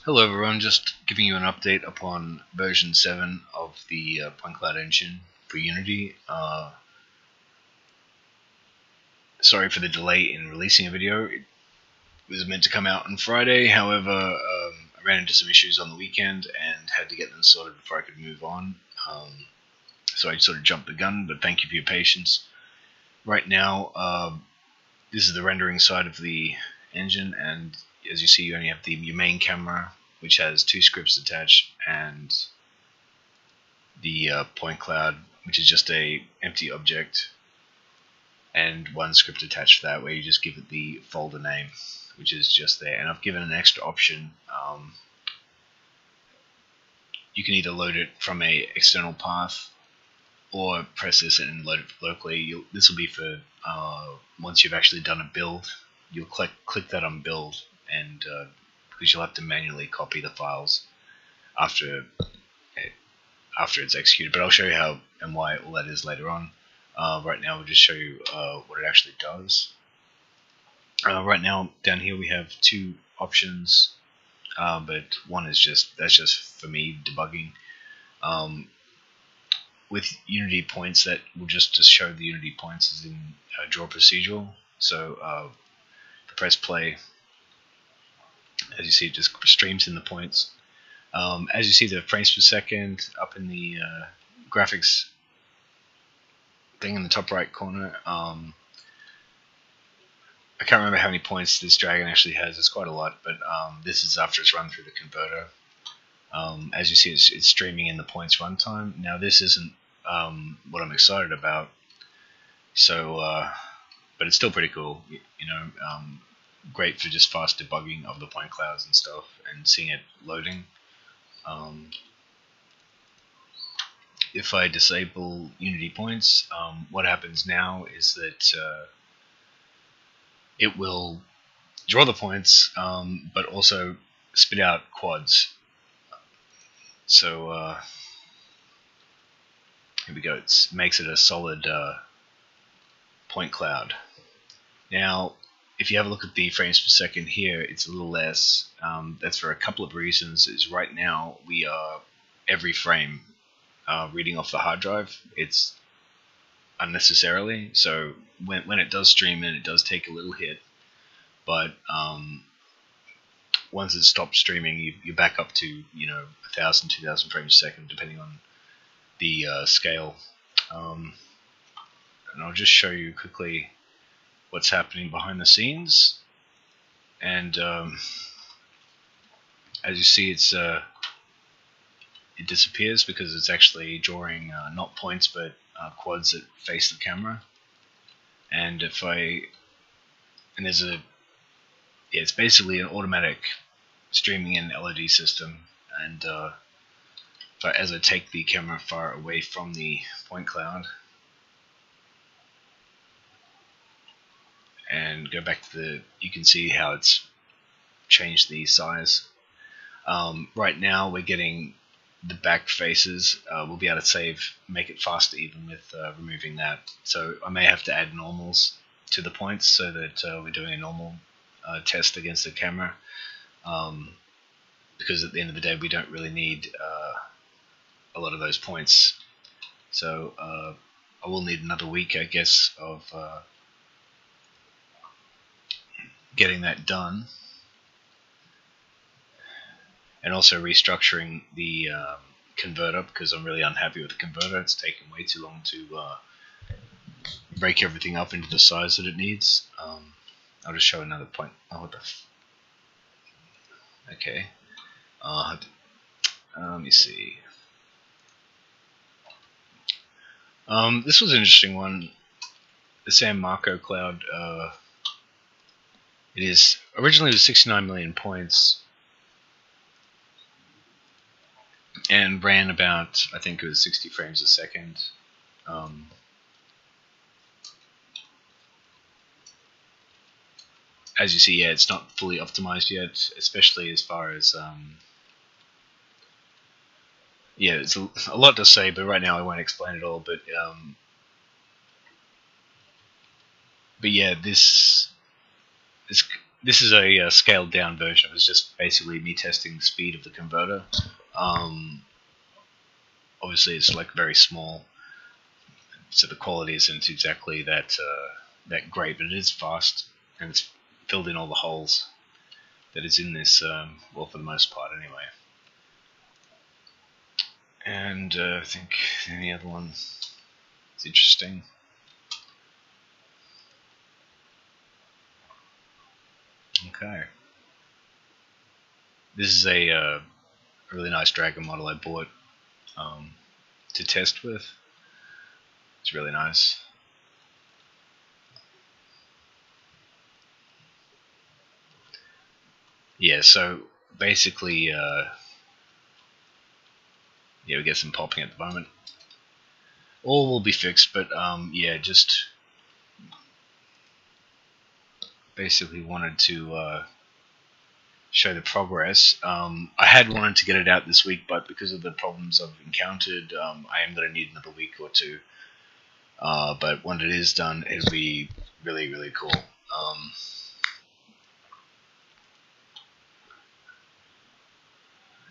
Hello everyone, just giving you an update upon version 7 of the point cloud engine for Unity. Sorry for the delay in releasing a video. It was meant to come out on Friday, however I ran into some issues on the weekend and had to get them sorted before I could move on. So I sort of jumped the gun, but thank you for your patience. Right now, this is the rendering side of the engine, and as you see, you only have your main camera, which has 2 scripts attached, and the point cloud, which is just a empty object, and 1 script attached to that, where you just give it the folder name, which is just there. And I've given an extra option. You can either load it from a external path or press this and load it locally. This will be for once you've actually done a build. You'll click that on build, and because you'll have to manually copy the files after it's executed. But I'll show you how and why all that is later on. Right now we'll just show you what it actually does. Right now down here we have 2 options, but one is that's just for me debugging. With Unity points, that will just show the Unity points as in draw procedural. So if I press play, as you see, it just streams in the points. As you see, the frames per second up in the graphics thing in the top right corner. I can't remember how many points this dragon actually has. It's quite a lot, but this is after it's run through the converter. As you see, it's streaming in the points runtime. Now this isn't what I'm excited about, so but it's still pretty cool. Great for just fast debugging of the point clouds and stuff, and seeing it loading. If I disable Unity points, what happens now is that it will draw the points, but also spit out quads. So here we go. It makes it a solid point cloud. Now, if you have a look at the frames per second here, it's a little less. That's for a couple of reasons. Is right now we are every frame reading off the hard drive. It's unnecessarily. So when it does stream in, it does take a little hit, but once it stops streaming, you back up to 1,000, 2,000 frames a second, depending on the scale. And I'll just show you quickly what's happening behind the scenes. And as you see, it disappears because it's actually drawing not points but quads that face the camera. And it's basically an automatic streaming in LED system. And as I take the camera far away from the point cloud and go back to you can see how it's changed the size. Right now we're getting the back faces. We'll be able to make it faster even with removing that. So I may have to add normals to the points so that we're doing a normal test against the camera, because at the end of the day we don't really need a lot of those points. So I will need another week, I guess, of getting that done, and also restructuring the converter, because I'm really unhappy with the converter. It's taken way too long to break everything up into the size that it needs. I'll just show another point. Oh, what the okay. Let me see. This was an interesting one. The San Marco cloud. It is originally was 69 million points, and ran about, I think it was 60 frames a second. As you see, yeah, it's not fully optimized yet, especially as far as yeah, it's a lot to say, but right now I won't explain it all. But yeah, this this is a scaled down version. It's just basically me testing the speed of the converter. Obviously, it's like very small, so the quality isn't exactly that great, but it is fast and it's filled in all the holes that is in this. Well, for the most part, anyway. And I think the other one is interesting. Okay. This is a really nice Dragon model I bought to test with. It's really nice. Yeah, so basically, yeah, we get some popping at the moment. All will be fixed, but yeah, just basically wanted to show the progress. I had wanted to get it out this week, but because of the problems I've encountered, I am going to need another week or two. But when it is done, it'll be really, really cool.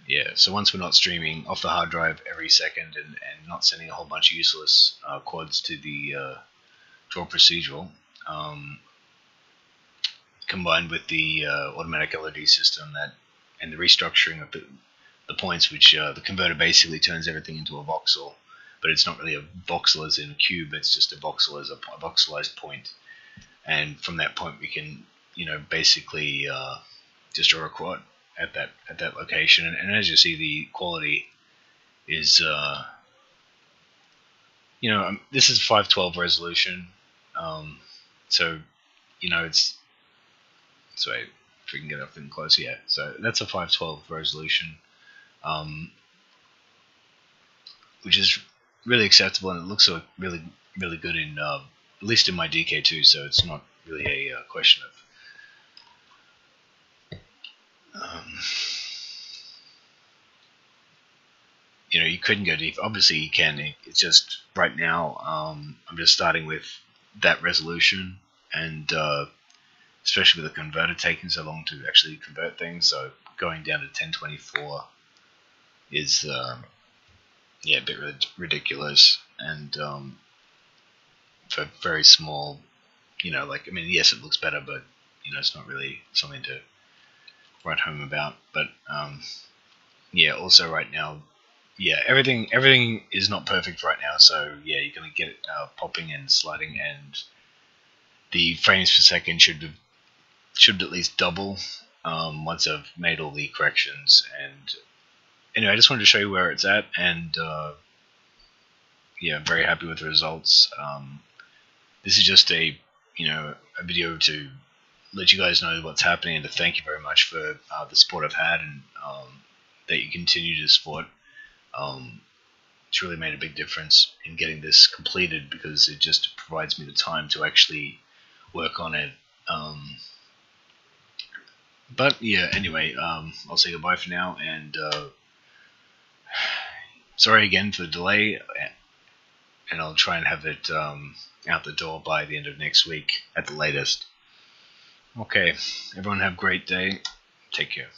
Yeah, so once we're not streaming off the hard drive every second and not sending a whole bunch of useless quads to the draw procedural, combined with the automatic LED system and the restructuring of the points, which the converter basically turns everything into a voxel, but it's not really a voxel as in a cube, it's just a voxel as a voxelized point. And from that point we can, basically just draw a quad at that location. And as you see, the quality is, this is 512 resolution, so it's, so wait, if we can get up in close, yeah. So that's a 512 resolution, which is really acceptable, and it looks really, really good in, at least in my DK2. So it's not really a question of. You couldn't go deep. Obviously, you can. It's just right now. I'm just starting with that resolution, and especially with the converter taking so long to actually convert things. So going down to 1024 is, yeah, a bit ridiculous, and for very small, yes, it looks better, but it's not really something to write home about. But yeah, also right now, yeah, everything is not perfect right now. So yeah, you're gonna get it popping and sliding, and the frames per second should at least double once I've made all the corrections. And anyway, I just wanted to show you where it's at, and yeah, I'm very happy with the results. This is just a video to let you guys know what's happening, and to thank you very much for the support I've had, and that you continue to support. It's really made a big difference in getting this completed, because it just provides me the time to actually work on it. But yeah, anyway, I'll say goodbye for now, and sorry again for the delay, and I'll try and have it out the door by the end of next week at the latest. Okay, everyone have a great day. Take care.